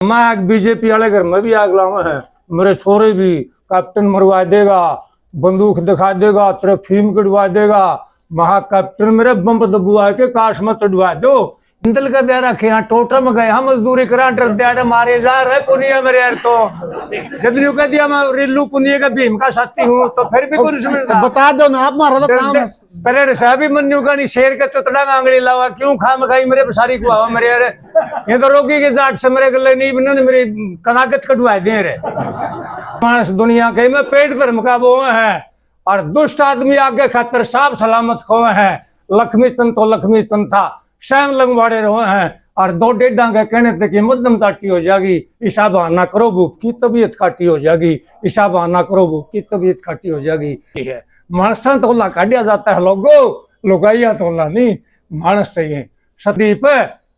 मैं बीजेपी वाले घर में भी आग लावा है, मेरे छोरे भी कैप्टन मरवा देगा, बंदूक दिखा देगा, तेरे फीम कटवा देगा, महा कैप्टन मेरे बम दबुआ के काश में चढ़वा दो। इंदल का दे रखे यहाँ टोटा में गए हम मजदूरी करा डर मारे जा रहे पुनिया मेरे यार। तो जदन्यू कह दिया मैं रिल्लू पुनिया का भीम का साथी हूँ तो फिर भी कुछ बता दो ना आप, मारा तो काम है। पहले साहब मन्यू का नहीं शेर का चुतड़ा में आंगली लावा क्यों खा मखाई मेरे पसारी को आवा मेरे यार। ये तो रोकी के जाट से मेरे गले नहीं इन्होंने मेरी कनाकत कटवा दे रहे मानस दुनिया के में पेट धर्म का वो है और दुष्ट आदमी आगे खातर साफ सलामत खोए हैं। लक्ष्मी चंद तो लक्ष्मी चंद था स्वयं लंगवाड़े रहे हैं और दो डेढ़ा के कहने थे कि मध्यम चाटी हो जाएगी, ईसा बहाना करो भूप की तबीयत खाटी हो जाएगी, ईसा बहाना करो भूप की तबीयत खाटी हो जाएगी। मानसा तोला काटिया जाता है लोगो लुगाइया तोला नहीं मानस चाहिए। सदीप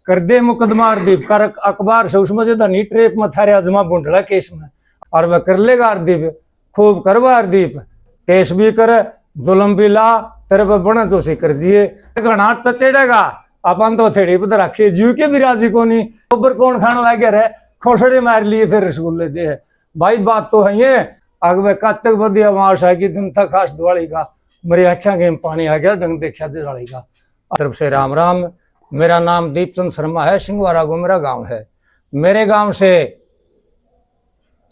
कर दे मुकदमा दीप कर अखबार से उसमें जो नी ट्रेप में थारे अजमा बुंडला केस में और वह कर लेगा अर्दीप खूब करवा अर्दीप केस भी कर जुलम भी ला तेरे पे बना जो सी कर दिए घना चचेड़ेगा अपन तो थेड़ी पर रखे जीव के भी राजी को नहीं ऊपर कौन खाना लगे रहे खोसड़े मार लिए फिर रसगुल्ले दे है भाई। बात तो है ये अगवे कद तक बदिया मार्श है कि दिन था खास दिवाली का मेरी आख्या के पानी आ गया ढंग देखा दिवाली का। तरफ से राम राम। मेरा नाम दीपचंद शर्मा है, सिंगवारा गो मेरा गांव है। मेरे गांव से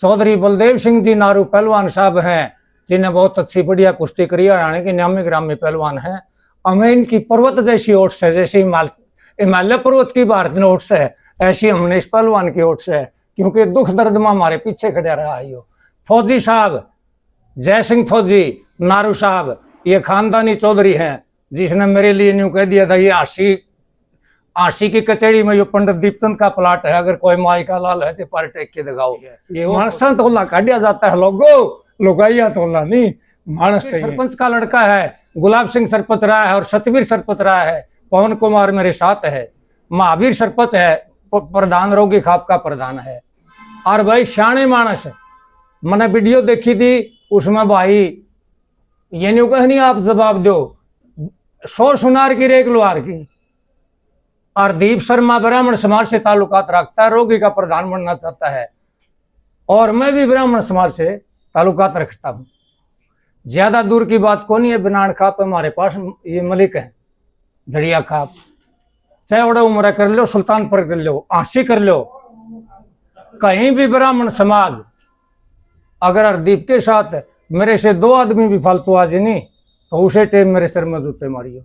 चौधरी बलदेव सिंह जी नारू पहलवान साहब हैं जिन्हें बहुत अच्छी बढ़िया कुश्ती करी हरियाणा के नामी ग्रामी पहलवान हैं। हमें इनकी पर्वत जैसी ओट्स है, जैसे हिमालय पर्वत की भारत में ओट्स है ऐसी हमने इस पहलवान की ओट्स है क्योंकि दुख दर्द में हमारे पीछे खड़ा रहा है। फौजी साहब जय सिंह फौजी नारू साहब ये खानदानी चौधरी हैं जिसने मेरे लिए न्यू कह दिया था ये आशी की कचहरी में यो पंडित दीपचंद का प्लाट है, अगर कोई माई का लाल है तो पर टेक के दिखाओ। ये मानसा तोला काटिया जाता है लोगो लुगाइया तोला नहीं मानस। सरपंच का लड़का है, गुलाब सिंह सरपंच रहा है और सतवीर सरपंच रहा है, पवन कुमार मेरे साथ है, महावीर सरपंच है, प्रधान रोगी खाप का प्रधान है। और भाई सियाणे मानस मैंने वीडियो देखी थी उसमें भाई ये नहीं कह नहीं आप जवाब दो 100 सुनार की रेक लोहार की। और दीप शर्मा ब्राह्मण समाज से ताल्लुकात रखता है, रोगी का प्रधान बनना चाहता है और मैं भी ब्राह्मण समाज से ताल्लुकात रखता हूँ। ज्यादा दूर की बात को नहीं है, बिनान खाप हमारे पास ये मलिक है जड़िया खाप, चाहे बड़ा उम्र कर लो, सुल्तानपुर कर लो, आंसी कर लो, कहीं भी ब्राह्मण समाज अगर हरदीप के साथ मेरे से 2 आदमी भी फालतू आज नहीं तो उसे टेम मेरे सिर में जूते मारियो।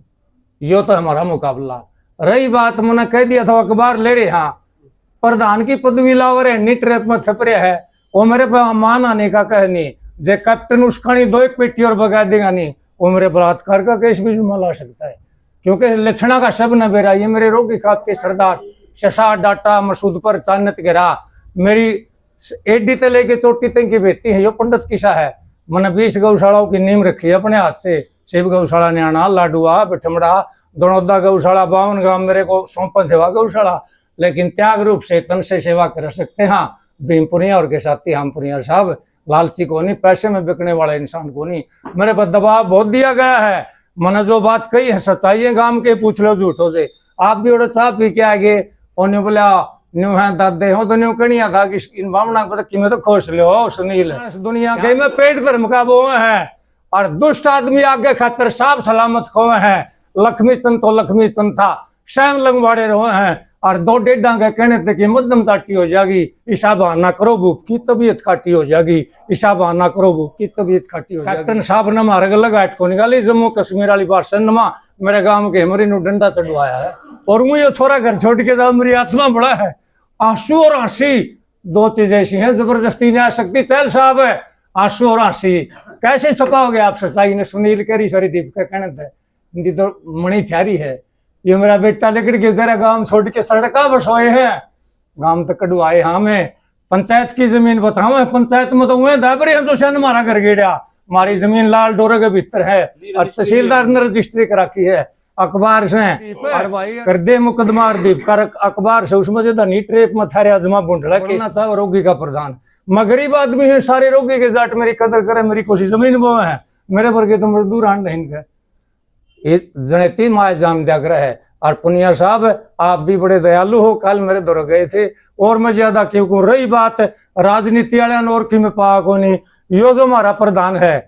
यो तो हमारा मुकाबला। रही बात मैंने कह दिया था अखबार ले रहे हाँ प्रधान की पदवी लावर है नीट रेप में थपरे है वो मेरे पे मान आने का कह नहीं जे कैप्टन उसका नहीं 2 एक पेटी और बगा देगा नहीं वो मेरे बलात्कार का केस भी जुम्मा ला सकता है क्योंकि लक्षणा का शब न बेरा। ये मेरे रोगी खाप के सरदार शशा डाटा मसूद पर चानत गिरा मेरी एडी ते लेके चोटी तक की बेटी है। यो पंडित किसा है मैंने 20 गौशालाओं की नींव रखी है अपने हाथ से। शिव गौशाला न्याणा लाडुआ बिठमड़ा दोनोदा गौशाला 52 गांव मेरे को सौंपन सेवा गौशाला, लेकिन त्याग रूप से तन से सेवा कर सकते हैं भीमपुरिया और के साथी हमपुरिया साहब। लालची को नहीं, पैसे में बिकने वाला इंसान को नहीं। मेरे पर दबाव बहुत दिया गया है। मैंने जो बात कही है सच्चाई है, गांव के पूछ लो झूठों से। आप भी बड़े चाह पी के आगे और न्यू बोला न्यू है दादे हो तो न्यू कनिया था कि इन बामना पता कि मैं तो खुश लो सुनील दुनिया के में पेट धर्म का वो है और दुष्ट आदमी आगे खातर साफ सलामत खोए हैं। लक्ष्मी चंद तो लक्ष्मी चंद था स्वयं लंगवाड़े रहे हैं और 2 डेढ़ा के कहने थे कि मध्यम चाटी हो जाएगी, ईसा बहाना करो भूप की तबीयत खाटी हो जाएगी, ईसा बहाना करो भूप की तबीयत खाटी हो जाएगी। कैप्टन साहब ने मारे अलग हाट को निकाली जम्मू कश्मीर वाली बात सन्नमा मेरे गांव के हमारी नु डंडा चढ़वाया है और मुझे ये छोरा घर छोड़ के जाओ मेरी आत्मा बड़ा है। आंसू और हंसी 2 चीजें ऐसी हैं जबरदस्ती नहीं आ सकती। चल साहब है आंसू और हंसी कैसे छुपाओगे आप सच्चाई ने सुनील करी सॉरी दीप का कहने थे इनकी तो मणि थ्यारी है। ये मेरा बेटा लेकर के जरा गांव छोड़ के सड़का बसोए हैं गांव तक कड़वाए। हाँ मैं पंचायत की जमीन बताऊं पंचायत में तो वह दाबरे हैं जो शन मारा कर गेड़ा हमारी जमीन लाल डोरे के भीतर है और तहसीलदार ने रजिस्ट्री करा की है अखबार से कर दे मुकदमा दीप कर अखबार से उसमें जो नी ट्रेप में थारे अजमा बुंडला केस था रोगी का प्रधान। मैं गरीब आदमी है सारे रोगी के जाट मेरी कदर करे मेरी कोशिश जमीन वो है मेरे वर्गे तो मजदूर आन नहीं ये जने 3 माह जाम दिया है और पुनिया साहब आप भी बड़े दयालु हो, कल मेरे दौर गए थे और मैं ज्यादा क्यों रही बात राजनीति वाले और की में पा को नहीं, यो जो हमारा प्रधान है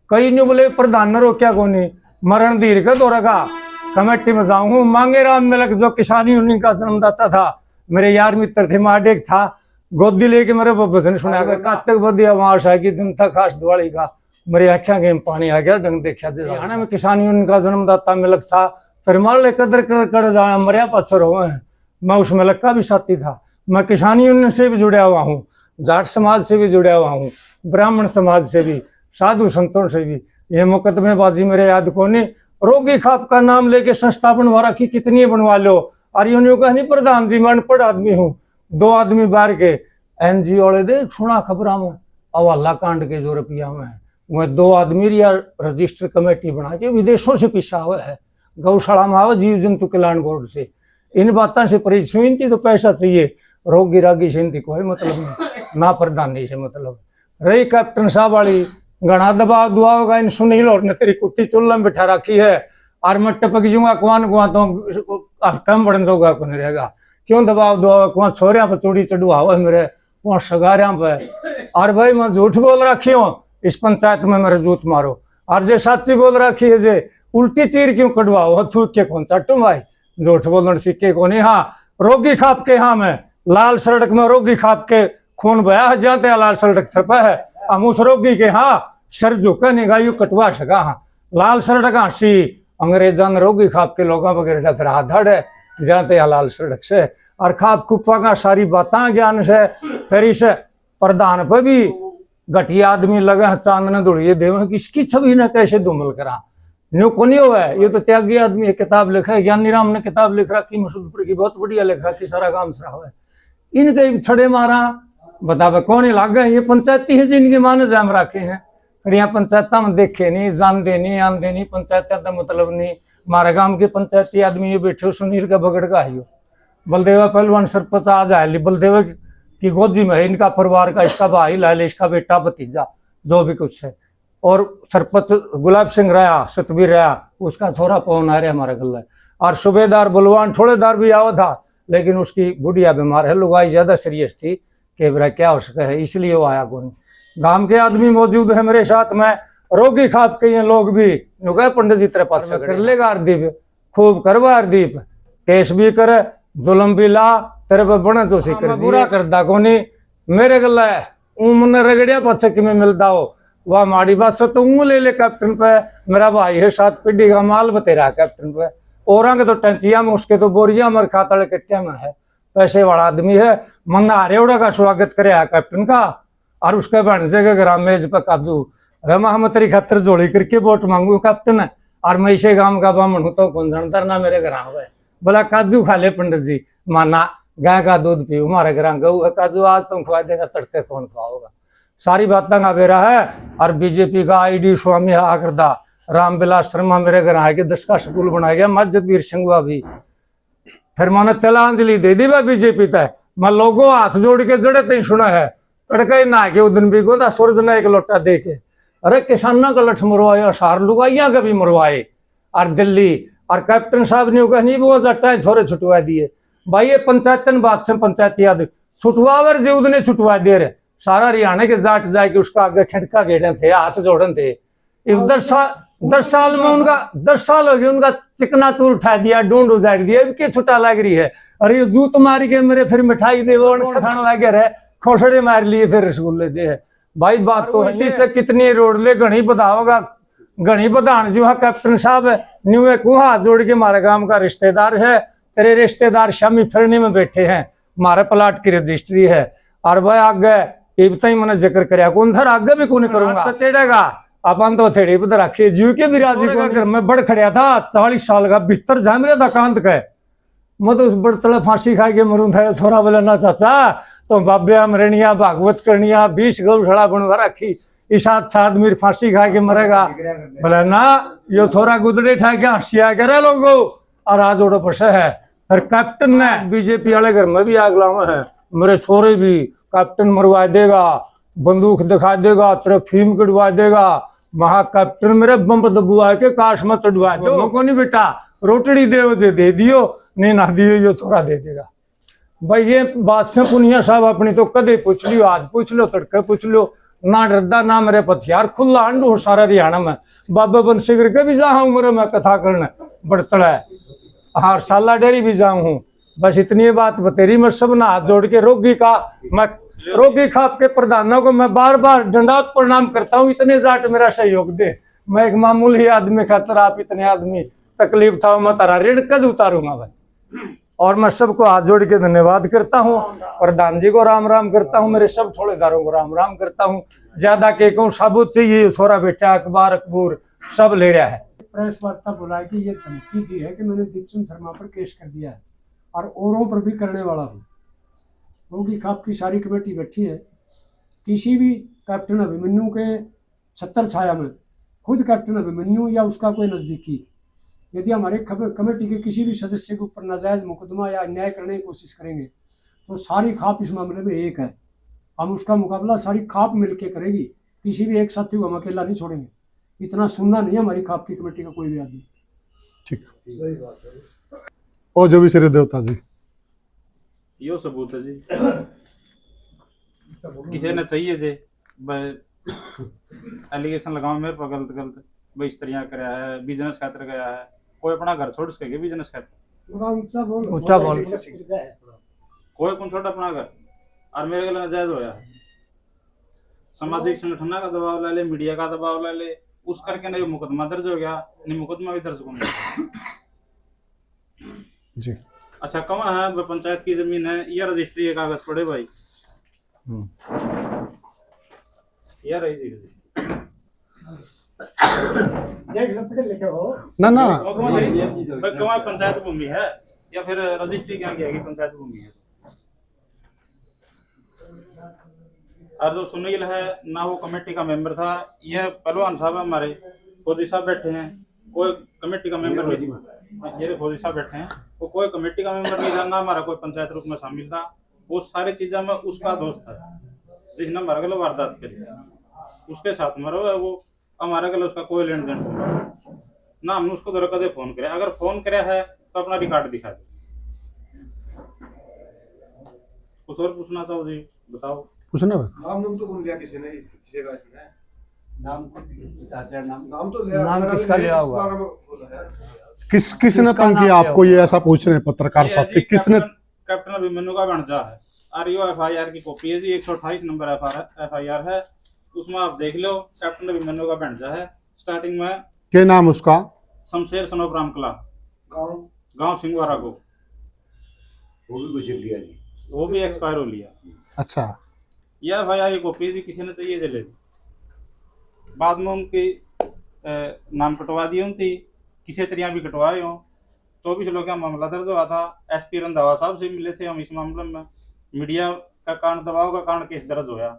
कई नहीं बोले प्रधान न रोक्या को नहीं, मरण धीर का दौरा का कमेटी में जाऊं मांगे राम मिलक जो किसानी यूनियन का जन्मदाता था, मेरे यार मित्र थे, माडेक था, गोदी लेके मेरे भजन सुना गया कातक बदिया वहां शाह की दिन था खास दिवाली का, मेरी आख्या के पानी आ गया ढंग देखा हरियाणा में किसान यूनियन का जन्मदाता मिलक था, फिर मान ले कदर कर जाना मरिया पत्थर हुए हैं, मैं उस मिलक का भी साथी था, मैं किसान यूनियन से भी जुड़ा हुआ हूँ, जाट समाज से भी जुड़ा हुआ हूँ, ब्राह्मण समाज से भी, साधु संतों से भी, ये मुकदमेबाजी मेरे याद को नहीं, रोगी खाप का नाम लेके संस्था बनवा रखी कितनी बनवा लो, और यूनियन का नहीं प्रधान जी मैं अनपढ़ आदमी हूँ, 2 आदमी बाहर के एनजीओ वाले दे सुना खबरा में अवाला कांड के जो रुपया में वह 2 आदमी या रजिस्टर कमेटी बना के विदेशों से पिछा हुआ है, गौशाला में आओ जीव जंतु कल्याण बोर्ड से, इन बातों से परिचय थी तो पैसा चाहिए, रोगी रागी से इनकी कोई मतलब नहीं, ना प्रधानी से मतलब रही। कैप्टन साहब वाली घना दबाव दुआओगा इन सुनील और ने तेरी कुत्ती चुल्ला में बिठा रखी है और मैं टपक जूंगा कुआन कुआ तो कम बढ़न जाऊंगा को नहीं रहेगा, क्यों दबाव दुआओगा कुआ छोरिया पर चूड़ी चढ़वा मेरे वहाँ सगारिया पे, और भाई मैं झूठ बोल रखी हूँ इस पंचायत में मेरे जूत मारो, और जे सच्ची बोल रखी है जे उल्टी चीर क्यों कटवाओ थूक के कौन चाटू भाई, झूठ बोलने सीखे को नहीं। हाँ रोगी खाप के, हाँ मैं लाल सड़क में रोगी खाप के खून बया है जाते लाल सड़क थपा है, हम उस रोगी के हाँ सर झुका नहीं गायु कटवा सका, हाँ लाल सड़क हंसी अंग्रेजा ने रोगी खाप के लोगों वगैरह फिर हाथ धड़ है जाते लाल सड़क से, और खाप खुपा का सारी बातें ज्ञान से, फिर इस प्रधान पर भी घटिया आदमी लगे चांदने धुड़िए देव इसकी छवि ने कैसे धूमल करा, न्यू को नहीं हुआ है, ये तो त्यागी आदमी है, किताब लिखा है ज्ञानी राम ने किताब लिख रखी मसूदपुर की बहुत बढ़िया लिख रखी, सारा काम सरा हुआ है, इनके छड़े मारा बतावे कौन ही लाग गए, ये पंचायती है जिनके माने जाम रखे हैं, फिर यहाँ पंचायत में देखे नहीं जानते नहीं आनते नहीं, पंचायत का मतलब नहीं, हमारे गांव के पंचायती आदमी ये बैठे सुनील का बगड़ का है, बलदेवा पहलवान सरपंच आज आए बलदेवा की गोदी में है, इनका परिवार का, इसका भाई लाल, इसका बेटा भतीजा जो भी कुछ है, और सरपंच गुलाब सिंह रहा, सतबीर रहा, उसका छोरा पवन आ रहा हमारे गले, और सूबेदार बलवान ठोड़ेदार भी आवा था, लेकिन उसकी बुढ़िया बीमार है, लुगाई ज्यादा सीरियस थी कि क्या हो सके है, इसलिए वो आया कौन। गांव के आदमी मौजूद है मेरे साथ में, रोगी खाप के ये लोग भी नुका पंडित जी तेरे पास कर लेगा अर्दीप खूब करवा अर्दीप, केस भी करे जुलम भी ला तेरे पे बने तो सी कर बुरा करदा कोनी, मेरे गला मन रगड़िया पाछे कि मैं मिलता हो वह माड़ी बात से तो ले ले कैप्टन पे, मेरा भाई है 7 पीढ़ी का माल बतेरा कैप्टन पे, और के तो टंचिया में उसके तो बोरिया मर खाता कट्टिया में है, पैसे वाला आदमी है, मन्ना रेवड़ा का स्वागत करे कैप्टन का, और उसके भणजे के ग्राम मेज पे काजू रमा हम तेरी खातर जोड़ी करके वोट मांगू कैप्टन, और मैं इसे गांव का बामण हूँ तो कौन जानता ना मेरे ग्राम है, बोला काजू खा ले पंडित जी, माना गाय का दूध पी, हमारे ग्राम गऊ है काजू आज तुम खवा देगा तड़के कौन खवाओगा, सारी बातें का बेरा है। और बीजेपी का आईडी स्वामी आकरदा रामविलास शर्मा मेरे घर आके 10 का स्कूल बनाया गया, मस्जिद वीर सिंह भी, फिर मैंने तिलांजलि दे दी वह बीजेपी तय, मैं लोगों हाथ जोड़ के जड़े तई सुना है, तड़का ही नहा के उदन भी गोदा सूरज ने एक लोटा दे के, अरे किसानों का लठ मरवाए, सार लुगाइया का भी मरवाए, और दिल्ली और कैप्टन साहब ने कहा नहीं वो जट्टा छोरे छुटवा दिए, भाई ये पंचायतन बात से पंचायती आदमी छुटवावर जो उदने छुटवा दे रहे, सारा हरियाणा के जाट जाए के उसका आगे खिड़का गेड़े थे, हाथ जोड़न थे, 10 साल में उनका 10 साल हो गए उनका चिकना चूर उठा दिया, ढूंढ उजाड़ दिया, के छुटा लग रही है, अरे ये जूत मारी के मेरे फिर मिठाई दे खाने लगे रहे, खोसड़े मार लिए फिर रसगुल्ले दे है, भाई बात तो है कितनी रोड ले घनी बधाओगा घनी बधान जो है कैप्टन साहब न्यू एक हाथ जोड़ के हमारे गांव का रिश्तेदार है, तेरे रिश्तेदार शामी फिरने में बैठे हैं, हमारे प्लाट की रजिस्ट्री है, और भाई आगे ये बताई मैंने जिक्र कराया कौन धर आगे भी कौन करूंगा चढ़ेगा अपन तो थेड़ी पर रखिए जीव के बिराजी को घर में बढ़ खड़िया था 40 साल का भीतर जा मेरा था कांत का, मैं तो उस बड़ तले फांसी खा के मरूं था, छोरा बोला ना चाचा तो बाब्या मरनिया भागवत करनिया 20 गौशाला बनवा रखी, इस साथ मेरी फांसी खा के मरेगा, बोला ना यो छोरा गुदड़े ठा के हंसिया करे लोगो, और आज ओडो पसे है। फिर कैप्टन ने बीजेपी वाले घर में भी आग लावा है, मेरे छोरे भी कैप्टन मरवा देगा, बंदूक दिखा देगा, तेरे फीम कटवा देगा, वहां कैप्टन मेरे बम दबुआ के काश में चढ़वा दो को नहीं बेटा, रोटड़ी दे दियो, नहीं ना दियो यो छोरा दे देगा। भाई ये बात से पुनिया साहब अपनी तो कदे पूछ लियो, आज पूछ लो, तड़के पूछ लो, ना डरदा ना मेरे पथियार खुला अंडो सारा हरियाणा में। बाबा बनसिगर के भी जा उम्र में कथा करने बड़तड़ा है, हार साला डेरी भी जाऊं हूँ। बस इतनी बात बतेरी, मैं सब ना हाथ जोड़ के रोगी खाप के प्रधानों को मैं बार बार दंडवत प्रणाम करता हूँ। इतने जाट मेरा सहयोग दे, मैं एक मामूली आदमी खातर आप इतने आदमी तकलीफ था, मैं तारा ऋण कद उतारूंगा भाई। और मैं सबको हाथ जोड़ के धन्यवाद करता हूँ, प्रधान जी को राम राम करता हूँ, मेरे सब थोड़ेदारों को राम राम करता हूँ। ज्यादा के कहूँ साबुत चाहिए, छोरा बेटा अखबार अकबूर सब ले रहा है। प्रेस वार्ता बुला के ये धमकी दी है कि मैंने दीपचंद शर्मा पर केस कर दिया है और औरों पर भी करने वाला हूँ। रोगी खाप की सारी कमेटी बैठी है, किसी भी कैप्टन अभिमन्यु के छत्र छाया में खुद कैप्टन अभिमन्यु या उसका कोई नज़दीकी यदि हमारे कमेटी के किसी भी सदस्य के ऊपर नाजायज मुकदमा या अन्याय करने की कोशिश करेंगे तो सारी खाप इस मामले में एक है। हम उसका मुकाबला सारी खाप मिलके करेगी, किसी भी एक साथी को हम अकेला नहीं छोड़ेंगे। इतना सुनना नहीं है हमारी खाप की कमेटी का कोई भी आदमी। ठीक। और जो भी श्री देवता जी, यो सबूत है जी, किसी ने चाहिए थे एलिगेशन लगाओ मेरे पर गलत गलत भाई इस तरह कराया है, बिजनेस खातर गया है, कोई अपना घर छोड़ सके बिजनेस खातर, ऊंचा बोल, कोई कौन छोड़ अपना घर और मेरे गले नाजायज होया है। सामाजिक संगठन का दबाव ले ले, मीडिया का दबाव ले ले, उस करके ना ये मुकदमा दर्ज हो गया, नहीं मुकदमा भी दर्ज कौन जी। अच्छा कहाँ है वो पंचायत की जमीन है, यह रजिस्ट्री के कागज पड़े भाई, यह रही जी रजिस्ट्री ना कहाँ पंचायत भूमि है या फिर रजिस्ट्री क्या की पंचायत भूमि है। और जो सुनील है ना वो कमेटी का मेंबर था, यह पहलवान साहब हमारे फौजी साहब बैठे हैं, कोई कमेटी का मेंबर नहीं, ये फौजी साहब बैठे हैं, वो कोई कमेटी का मेंबर नहीं था, ना हमारा कोई पंचायत रूप में शामिल था। वो सारी चीज़ों में उसका दोस्त है जिसने हमारे गले वारदात करी, उसके साथ मरो है वो, हमारे गले उसका कोई लेन देन ना, हमने उसको दर कदे फोन करे, अगर फोन करे है तो अपना रिकॉर्ड दिखा दे। कुछ और पूछना चाहो जी बताओ। कुछ ना नाम तो कौन लिया किसी ने, किसी का इसमें नाम तो नाम किसका लिया हुआ, किसने तंग किया आपको, ये ऐसा पूछ रहे हैं पत्रकार साहब कि किसने। कैप्टन अभिमन्यु का भांजा है, आरओ एफआईआर की कॉपी है जी, 128 नंबर एफआईआर है, उसमें आप देख लो कैप्टन अभिमन्यु का भांजा है। स्टार्टिंग में क्या नाम उसका, शमशेर सनोप रामकला, गांव सिंगवारा को, वो भी गुजर लिया जी, वो भी एक्सपायर हो लिया। अच्छा, यह एफआईआर की कॉपी जी किसी ने चाहिए चले, बाद में उनकी नाम कटवा दी उनकी, किसी तरह भी कटवाए हो। 24 लोग का मामला दर्ज हुआ था, एसपी रंधावा साहब से मिले थे हम इस मामले में, मीडिया का कारण दबाव का कारण केस दर्ज होया,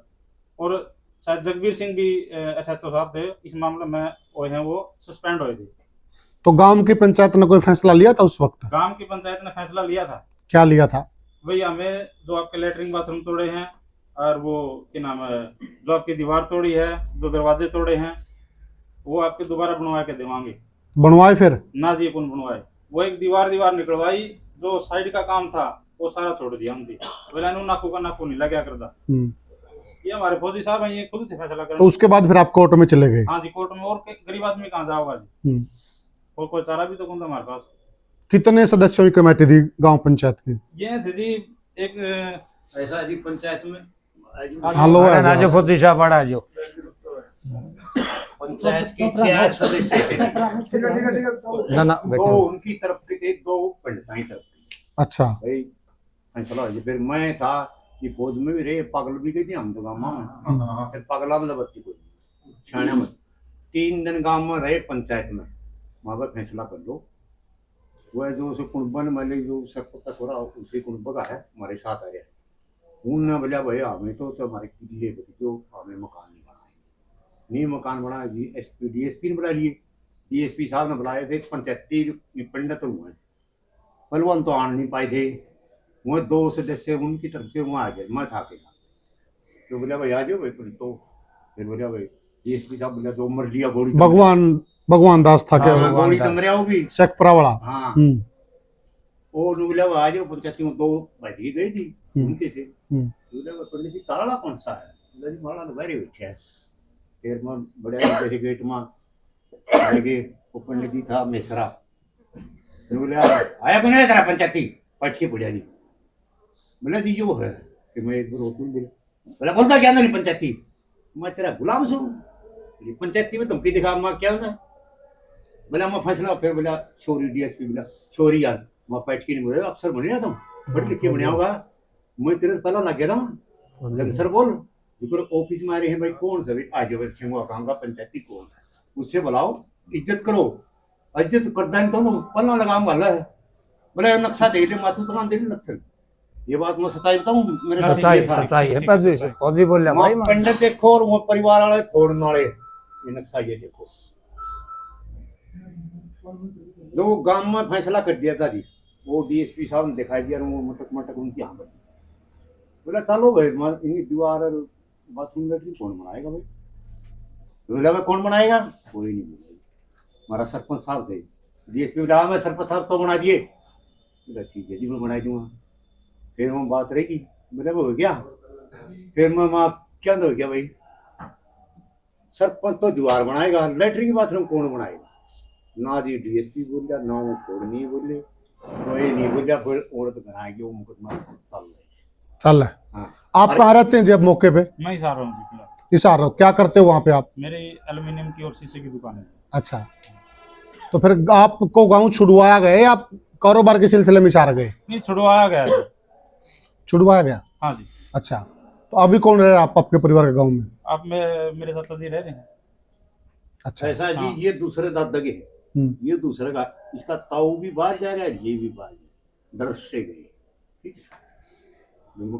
और शायद जगबीर सिंह भी एसएचओ साहब थे इस मामले में, वो हैं वो सस्पेंड हुए थे। तो गांव की पंचायत ने कोई फैसला लिया था उस वक्त, गांव की पंचायत ने फैसला लिया था, क्या लिया था भाई हमें जो आपके लेटरिन बाथरूम तोड़े हैं और वो क्या नाम है जो आपकी दीवार तोड़ी है, जो दरवाजे तोड़े हैं, वो आपके दोबारा बनवा के देवांगे। बनवाए फिर ना जी कौन बनवाए, वो एक दीवार निकलवाई, जो साइड का काम था वो सारा छोड़ दिया हमने, बोला नाकू का नाकू नहीं लगा करता। ये हमारे फौजी साहब हैं, ये खुद से फैसला करें। तो उसके बाद फिर आप कोर्ट में चले गए। हाँ जी कोर्ट में, और गरीब आदमी कहाँ जाओगा जी, और कोई चारा भी तो कौन था हमारे पास। कितने सदस्यों की कमेटी थी गांव पंचायत की, ये थे जी एक ऐसा जी पंचायत में हेलो जो फौजी साहब बड़ा जो पंचायत के 4 सदस्य थे, ठीक है ना दो उनकी तरफ के थे, 2 पंडिताई की तरफ। अच्छा, भाई फैसला हो, फिर मैं था ये फौज में भी रहे, पागल भी गई थी हम तो गाँव में, फिर पगला में बत्ती को छाने में 3 दिन गाँव में रहे पंचायत में, वहाँ पर फैसला कर लो। वह जो उसे कुंबन माले जो सकता थोड़ा उसी कुंब का है, हमारे साथ आया, उन्होंने बोला भैया हमें तो हमारे किले जो हमें मकान नहीं बनाए, नहीं मकान बना जी, एसपी डीएसपी ने बुला लिए, डीएसपी साहब ने बुलाए थे, पंचायती पंडित हुए, पहलवान तो आन नहीं पाए थे, वो 2 सदस्य उनकी तरफ से वहाँ आ गए, मैं था अकेला, तो बोला भाई आ जाओ भाई, तो फिर बोला भाई डीएसपी साहब बोला जो मर लिया गोली, भगवान भगवान दास था क्या? हाँ, गोली तो मरिया वो भी। शेखपुरा वाला। हाँ हम्म वो नुगला आज वो पंचायती में 2 बज गई थी घूमते थे। हम्म नुगला को पंडित जी ताला कौन सा है? नुगला जी माला तो बाहर ही बैठे है। फिर मैं बड़े जैसे गेट में आगे वो पंडित जी था मिश्रा। नुगला आया कौन है तेरा पंचायती? पट के पड़ा जी। बोला जी जो है कि मैं एक बार होटल दे। बोला बोलता क्या नहीं पंचायती? मैं तेरा गुलाम हूँ। पंचायती में तुमकी दिखा मैं क्या होता? बोला मैं फैसला फिर बोला छोरी डीएसपी बोला छोरी यार मैं पैठ के नहीं बोले अफसर बने ना तुम पढ़ लिख के बने होगा। मैं तेरे से पहला लग गया था सर बोल ऑफिस में आ रहे हैं भाई कौन सा आज कहूँगा पंचायती कौन उससे बुलाओ इज्जत करो इज्जत करता तो पन्ना लगाम वाला है। बोले नक्शा दे ले माथू तो दे नक्शा। ये बात मैं सच्चाई बताऊं मेरे साथ सच्चाई ये था। सच्चाई है फौजी से फौजी बोल रहा भाई वहाँ पंडित देखो और वो परिवार वाले छोड़ने वाले ये नक्शा ये देखो जो गांव में फैसला कर दिया था जी वो डीएसपी साहब ने दिखाई दिया वो मटक मटक उनकी यहाँ पर बोला चलो भाई इनकी दीवार और बाथरूम लेटरिन कौन बनाएगा भाई? बोला भाई कौन बनाएगा? कोई नहीं बनाएगा हमारा सरपंच साहब थे। डीएसपी बोला मैं सरपंच साहब तो बना दिए। बोला ठीक है जी मैं बना दूंगा। फिर वो बात रहेगी बोले वो हो गया। फिर मैं वहाँ क्या हो गया भाई सरपंच तो दीवार बनाएगा लेटरिन बाथरूम कौन बनाएगा? ना जी डीएसपी बोल दिया ना वो कोड नहीं बोले कोई नहीं बोलिया फिर औरत बनाएगी वो मुकदमा चल रहा है। हाँ आप कहाँ रहते हैं जी अब मौके पे? मैं ही सार रहा हूँ जी फिलहाल। इशार रहो क्या करते हो वहाँ पे आप? मेरी एल्यूमिनियम की और शीशे की दुकान है। अच्छा तो फिर आपको गांव छुड़वाया गया या आप कारोबार के सिलसिले में इशार गए? नहीं छुड़वाया गया है। छुड़वाया गया। हाँ जी। अच्छा तो अभी कौन रह रहा है आप आपके परिवार के गांव में? आप मेरे साथ जी रह रहे हैं। अच्छा ऐसा जी हाँ। ये दूसरे दादा के है ये दूसरे का इसका ताऊ भी बाहर जा रहा है ये भी बाहर जा डर से गए। ठीक है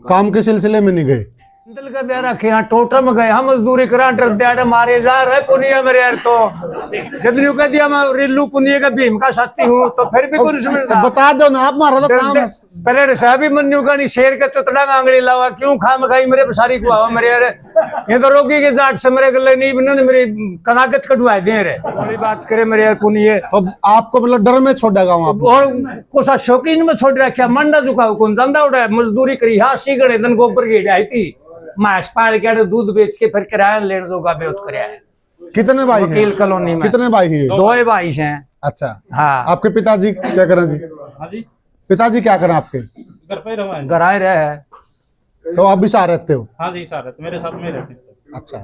काम के सिलसिले में नहीं गए? दिल का दे रखे यहाँ टोटल में गए हम मजदूरी करा ट्रक मारे जा रहे पुनिया मेरे यार तो जितनी कह दिया मैं रिल्लू पुनिया का भीम का शक्ति हूँ तो फिर भी कुछ समझता बता दो ना आप मारो तो काम है। पहले साहब मन्यू का नहीं शेर का चुतड़ा में आंगली लावा क्यों खा मखाई मेरे पसारी को आवा मेरे यार ये तो रोकी के जाट से मेरे गले नहीं इन्होंने मेरी कनाकत कटवाए दे रहे थोड़ी बात करे मेरे यार पुनिया तो आपको मतलब डर में छोड़ा गाँव आप? और कुछ शौकीन में छोड़ रखा मंडा झुकाओ कौन धंधा उड़ा मजदूरी करी हाँ सी गणे दिन गोबर की आई थी मांस पाल के दूध बेच के फिर किराया लेने जोगा बेउत कराया है। कितने भाई हैं? वकील कॉलोनी में कितने भाई हैं? 2 भाई हैं। अच्छा हाँ आपके पिताजी क्या करें जी? हाँ जी पिताजी क्या करें आपके? घर पे ही रहा है। घर आए रहे हैं। तो आप भी साथ रहते हो? हाँ जी सार मेरे साथ में रहते हैं। अच्छा